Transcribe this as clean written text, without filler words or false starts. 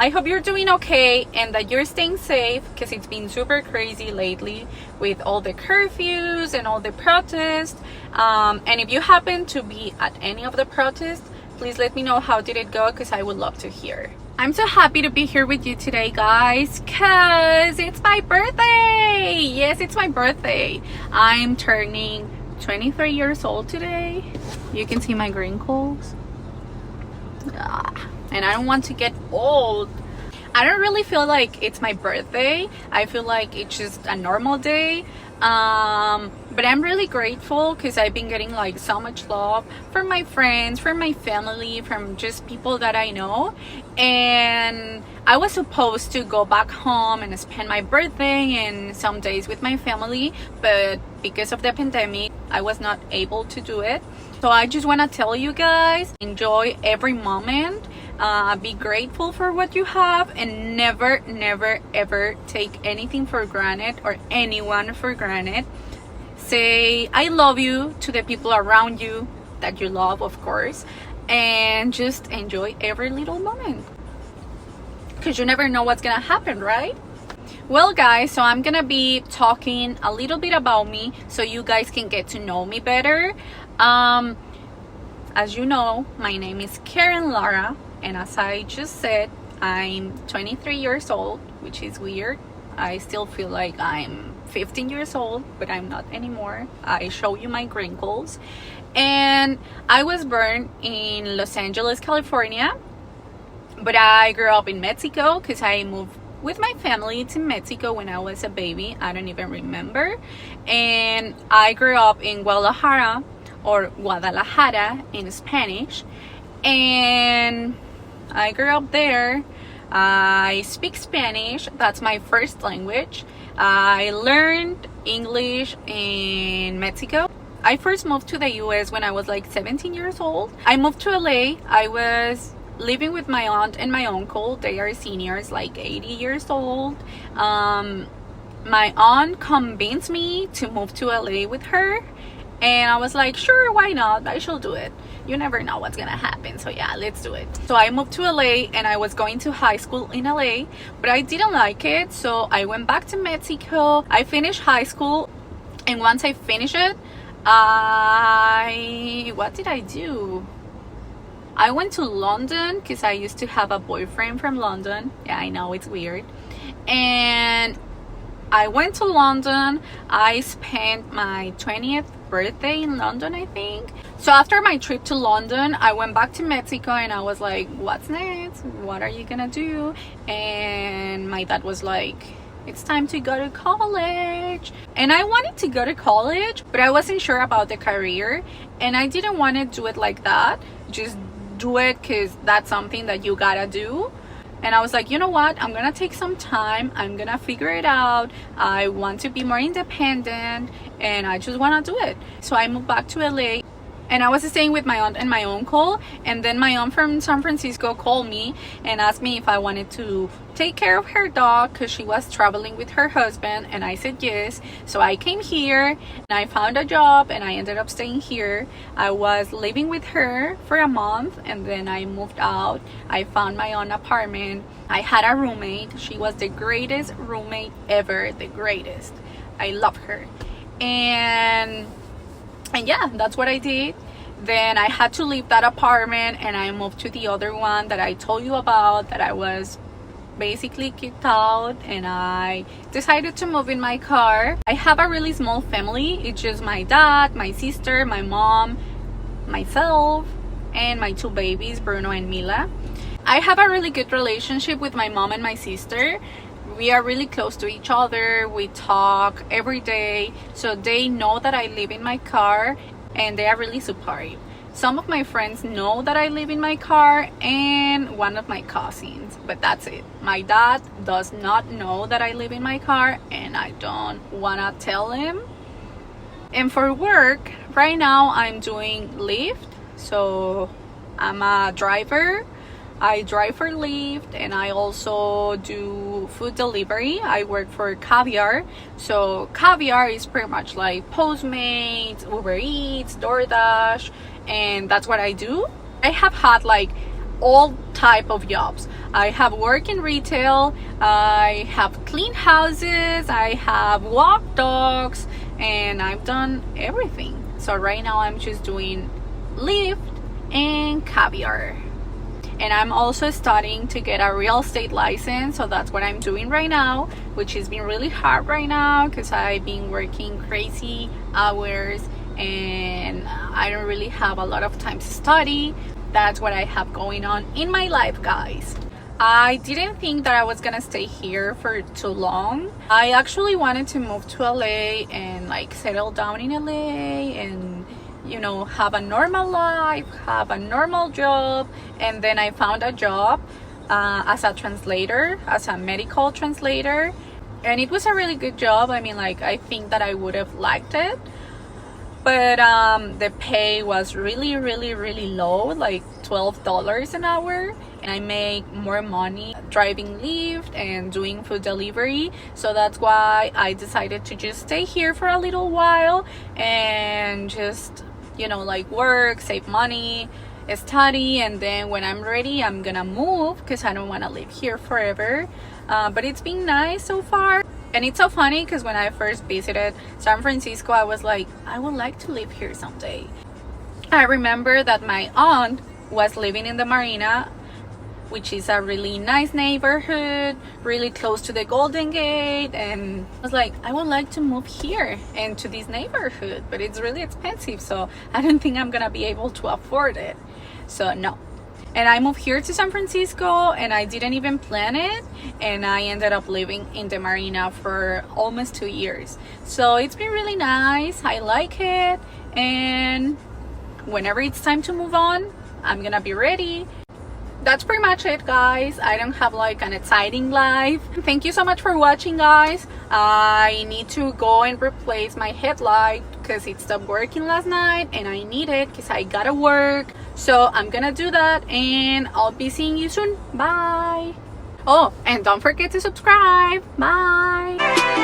I hope you're doing okay and that you're staying safe, because it's been super crazy lately with all the curfews and all the protests. And if you happen to be at any of the protests, please let me know how did it go, because I would love to hear. I'm so happy to be here with you today, guys, because it's my birthday. Yes, it's my birthday. I'm turning 23 years old today. You can see my wrinkles. And I don't want to get old. I don't really feel like it's my birthday. I feel like it's just a normal day. But I'm really grateful because I've been getting like so much love from my friends, from my family, from just people that I know. And I was supposed to go back home and spend my birthday and some days with my family, but because of the pandemic, I was not able to do it. So I just want to tell you guys, enjoy every moment. Be grateful for what you have, and never ever take anything for granted or anyone for granted. Say I love you to the people around you that you love, of course, and just enjoy every little moment, because you never know what's gonna happen, right? Well, guys, so I'm gonna be talking a little bit about me so you guys can get to know me better. As you know, my name is Karen Lara, and as I just said, I'm 23 years old, which is weird. I still feel like I'm 15 years old, but I'm not anymore. I show you my wrinkles. And I was born in Los Angeles, California, but I grew up in Mexico because I moved with my family to Mexico when I was a baby. I don't even remember. And I grew up in Guadalajara, or Guadalajara in Spanish, and I grew up there. I speak Spanish. That's my first language. I learned English in Mexico. I first moved to the US when I was like 17 years old. I moved to LA. I was living with my aunt and my uncle. They are seniors, like 80 years old. My aunt convinced me to move to LA with her, and I was like, sure, why not? I shall do it. You never know what's gonna happen, so yeah, let's do it. So I moved to LA, and I was going to high school in LA, but I didn't like it, so I went back to Mexico. I finished high school, and once I finished it, what did I do? I went to London because I used to have a boyfriend from London. Yeah, I know, it's weird. And I went to London. I spent my 20th birthday in London, I think. So after my trip to London, I went back to Mexico, and I was like, what's next? What are you gonna do? And my dad was like, it's time to go to college. And I wanted to go to college, but I wasn't sure about the career, and I didn't want to do it like that. Just do it because that's something that you gotta do. And I was like, you know what, I'm gonna take some time, I'm gonna figure it out. I want to be more independent, and I just want to do it. So I moved back to LA, and I was staying with my aunt and my uncle, and then my aunt from San Francisco called me and asked me if I wanted to take care of her dog because she was traveling with her husband, and I said yes. So I came here, and I found a job, and I ended up staying here. I was living with her for a month, and then I moved out. I found my own apartment. I had a roommate. She was the greatest roommate ever, the greatest. I love her. And yeah, that's what I did. Then I had to leave that apartment, and I moved to the other one that I told you about, that I was basically kicked out, and I decided to move in my car. I have a really small family. It's just my dad, my sister, my mom, myself, and my two babies, Bruno and Mila. I have a really good relationship with my mom and my sister. We are really close to each other. We talk every day, so they know that I live in my car, and they are really supportive. Some of my friends know that I live in my car, and one of my cousins, but that's it. My dad does not know that I live in my car, and I don't wanna tell him. And for work, right now I'm doing Lyft, so I'm a driver. I drive for Lyft, and I also do food delivery. I work for Caviar. So Caviar is pretty much like Postmates, Uber Eats, DoorDash, and that's what I do. I have had like all type of jobs. I have worked in retail, I have cleaned houses, I have walked dogs, and I've done everything. So right now I'm just doing Lyft and caviar. And I'm also studying to get a real estate license, so that's what I'm doing right now, which has been really hard right now because I've been working crazy hours and I don't really have a lot of time to study. That's what I have going on in my life, guys. I didn't think that I was gonna stay here for too long. I actually wanted to move to LA and like settle down in LA and, you know, have a normal life, have a normal job. And then I found a job as a translator, as a medical translator, and it was a really good job. I mean, like, I think that I would have liked it, but the pay was really low, like $12 an hour, and I make more money driving Lyft and doing food delivery. So that's why I decided to just stay here for a little while and just, you know, like work, save money, study, and then when I'm ready I'm gonna move because I don't want to live here forever. But it's been nice so far. And it's so funny because when I first visited San Francisco, I was like, I would like to live here someday. I remember that my aunt was living in the Marina, which is a really nice neighborhood, really close to the Golden Gate, and I was like, I would like to move here and to this neighborhood, but it's really expensive, so I don't think I'm gonna be able to afford it. So no. And I moved here to San Francisco and I didn't even plan it, and I ended up living in the Marina for almost 2 years. So it's been really nice. I like it, and whenever it's time to move on, I'm gonna be ready. That's pretty much it, guys. I don't have like an exciting life. Thank you so much for watching, guys. I need to go and replace my headlight because it stopped working last night and I need it because I gotta work. So I'm gonna do that and I'll be seeing you soon. Bye. Oh, and don't forget to subscribe. Bye.